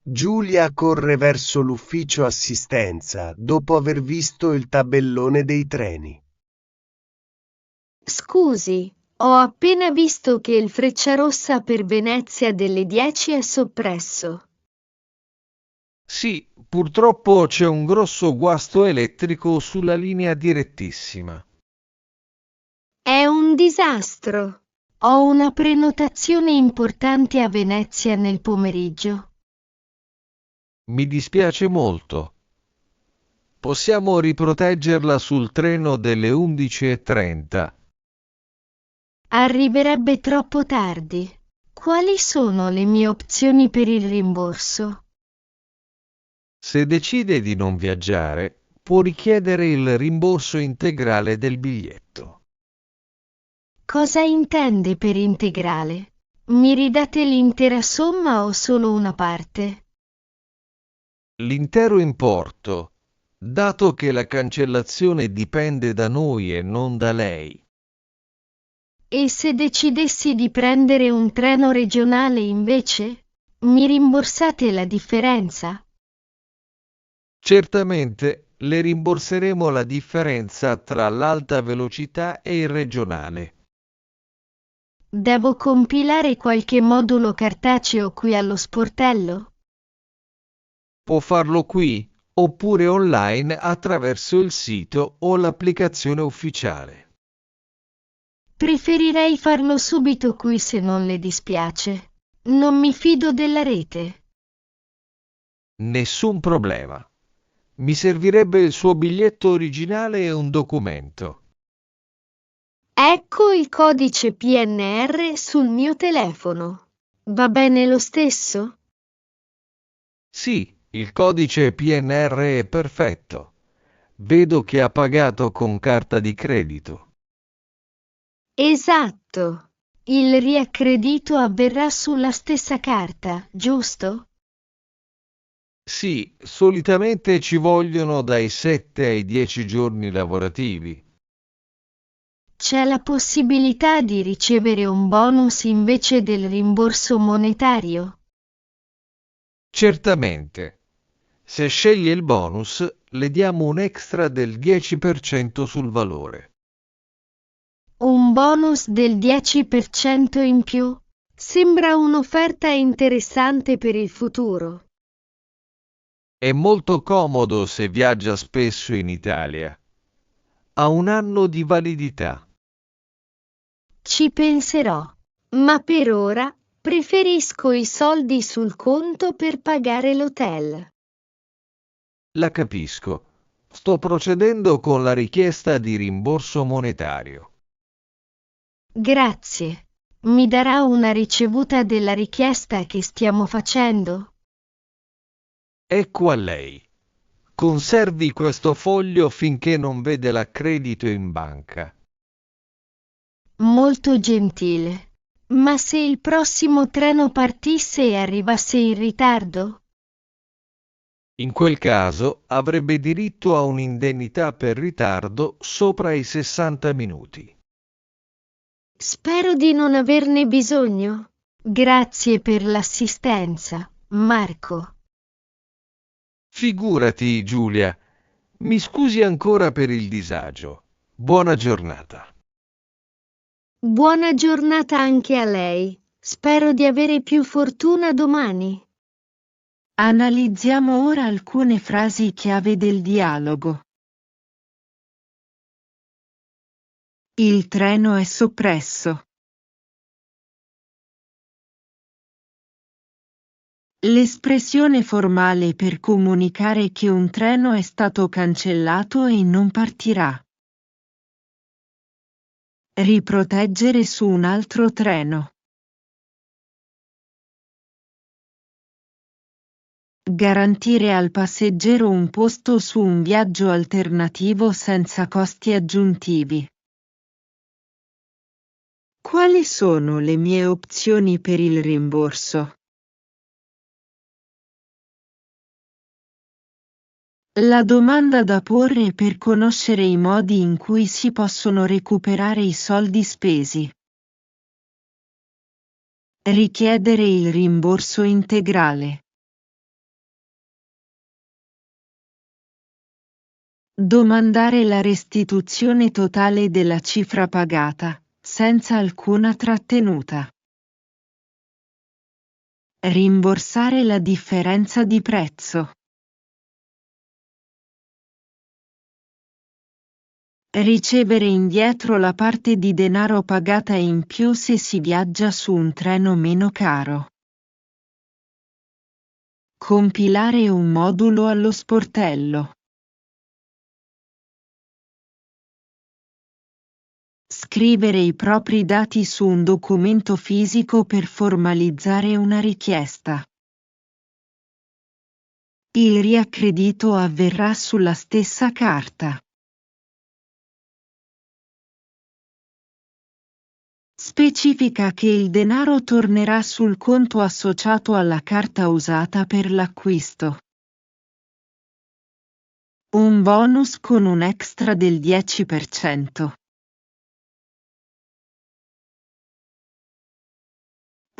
Giulia corre verso l'ufficio assistenza dopo aver visto il tabellone dei treni. Scusi, ho appena visto che il Frecciarossa per Venezia delle 10 è soppresso. Sì, purtroppo c'è un grosso guasto elettrico sulla linea direttissima. È un disastro. Ho una prenotazione importante a Venezia nel pomeriggio. Mi dispiace molto. Possiamo riproteggerla sul treno delle 11:30. Arriverebbe troppo tardi. Quali sono le mie opzioni per il rimborso? Se decide di non viaggiare, può richiedere il rimborso integrale del biglietto. Cosa intende per integrale? Mi ridate l'intera somma o solo una parte? L'intero importo, dato che la cancellazione dipende da noi e non da lei. E se decidessi di prendere un treno regionale invece? Mi rimborsate la differenza? Certamente le rimborseremo la differenza tra l'alta velocità e il regionale. Devo compilare qualche modulo cartaceo qui allo sportello? Può farlo qui oppure online attraverso il sito o l'applicazione ufficiale. Preferirei farlo subito qui se non le dispiace. Non mi fido della rete. Nessun problema. Mi servirebbe il suo biglietto originale e un documento. Ecco il codice PNR sul mio telefono. Va bene lo stesso? Sì, il codice PNR è perfetto. Vedo che ha pagato con carta di credito. Esatto. Il riaccredito avverrà sulla stessa carta, giusto? Sì, solitamente ci vogliono dai 7 ai 10 giorni lavorativi. C'è la possibilità di ricevere un bonus invece del rimborso monetario? Certamente. Se sceglie il bonus, le diamo un extra del 10% sul valore. Un bonus del 10% in più? Sembra un'offerta interessante per il futuro. È molto comodo se viaggia spesso in Italia. Ha un anno di validità. Ci penserò, ma per ora preferisco i soldi sul conto per pagare l'hotel. La capisco. Sto procedendo con la richiesta di rimborso monetario. Grazie. Mi darà una ricevuta della richiesta che stiamo facendo? Ecco a lei. Conservi questo foglio finché non vede l'accredito in banca. Molto gentile. Ma se il prossimo treno partisse e arrivasse in ritardo? In quel caso avrebbe diritto a un'indennità per ritardo sopra i 60 minuti. Spero di non averne bisogno. Grazie per l'assistenza, Marco. Figurati, Giulia. Mi scusi ancora per il disagio. Buona giornata. Buona giornata anche a lei. Spero di avere più fortuna domani. Analizziamo ora alcune frasi chiave del dialogo. Il treno è soppresso. L'espressione formale per comunicare che un treno è stato cancellato e non partirà. Riproteggere su un altro treno. Garantire al passeggero un posto su un viaggio alternativo senza costi aggiuntivi. Quali sono le mie opzioni per il rimborso? La domanda da porre per conoscere i modi in cui si possono recuperare i soldi spesi. Richiedere il rimborso integrale. Domandare la restituzione totale della cifra pagata, senza alcuna trattenuta. Rimborsare la differenza di prezzo. Ricevere indietro la parte di denaro pagata in più se si viaggia su un treno meno caro. Compilare un modulo allo sportello. Scrivere i propri dati su un documento fisico per formalizzare una richiesta. Il riaccredito avverrà sulla stessa carta. Specifica che il denaro tornerà sul conto associato alla carta usata per l'acquisto. Un bonus con un extra del 10%.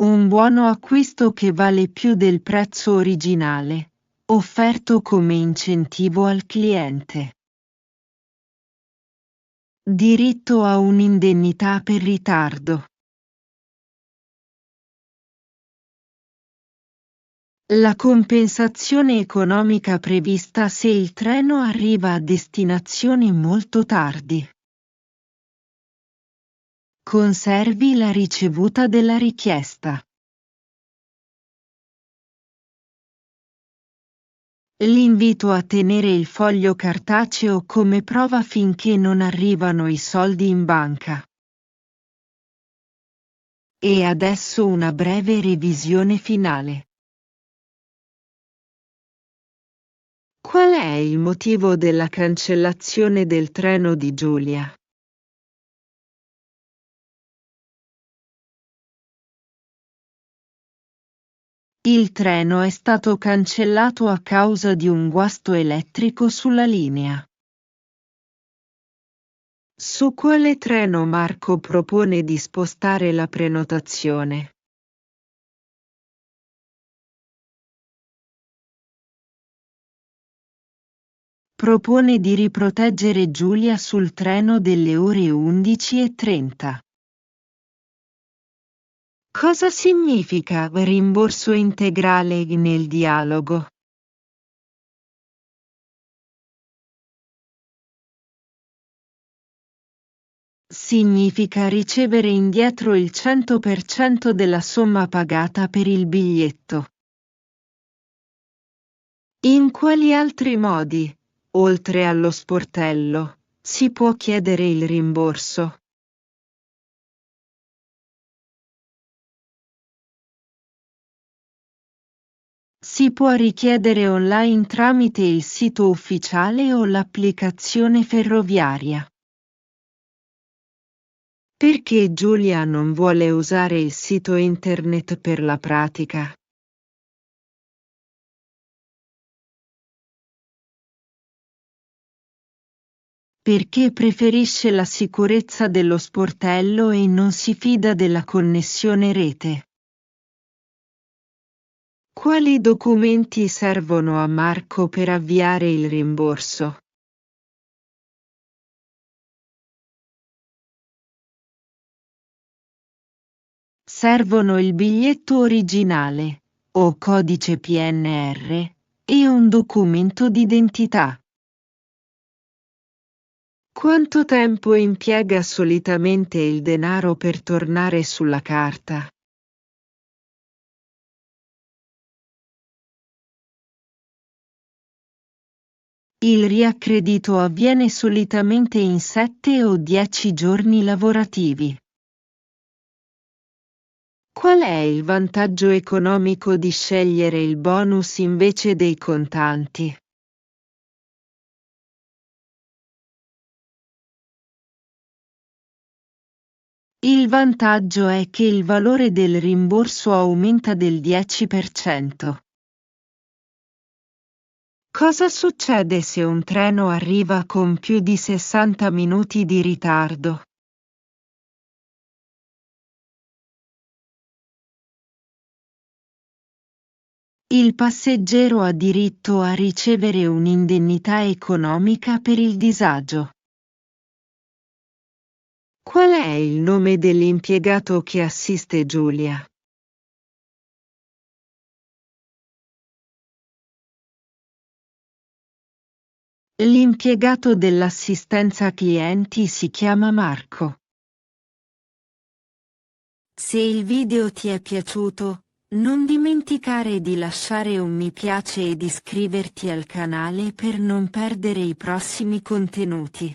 Un buono acquisto che vale più del prezzo originale, offerto come incentivo al cliente. Diritto a un'indennità per ritardo. La compensazione economica prevista se il treno arriva a destinazione molto tardi. Conservi la ricevuta della richiesta. L'invito a tenere il foglio cartaceo come prova finché non arrivano i soldi in banca. E adesso una breve revisione finale. Qual è il motivo della cancellazione del treno di Giulia? Il treno è stato cancellato a causa di un guasto elettrico sulla linea. Su quale treno Marco propone di spostare la prenotazione? Propone di riproteggere Giulia sul treno delle ore 11:30. Cosa significa rimborso integrale nel dialogo? Significa ricevere indietro il 100% della somma pagata per il biglietto. In quali altri modi, oltre allo sportello, si può chiedere il rimborso? Si può richiedere online tramite il sito ufficiale o l'applicazione ferroviaria. Perché Giulia non vuole usare il sito internet per la pratica? Perché preferisce la sicurezza dello sportello e non si fida della connessione rete. Quali documenti servono a Marco per avviare il rimborso? Servono il biglietto originale, o codice PNR, e un documento d'identità. Quanto tempo impiega solitamente il denaro per tornare sulla carta? Il riaccredito avviene solitamente in 7 o 10 giorni lavorativi. Qual è il vantaggio economico di scegliere il bonus invece dei contanti? Il vantaggio è che il valore del rimborso aumenta del 10%. Cosa succede se un treno arriva con più di 60 minuti di ritardo? Il passeggero ha diritto a ricevere un'indennità economica per il disagio. Qual è il nome dell'impiegato che assiste Giulia? L'impiegato dell'assistenza clienti si chiama Marco. Se il video ti è piaciuto, non dimenticare di lasciare un mi piace ed iscriverti al canale per non perdere i prossimi contenuti.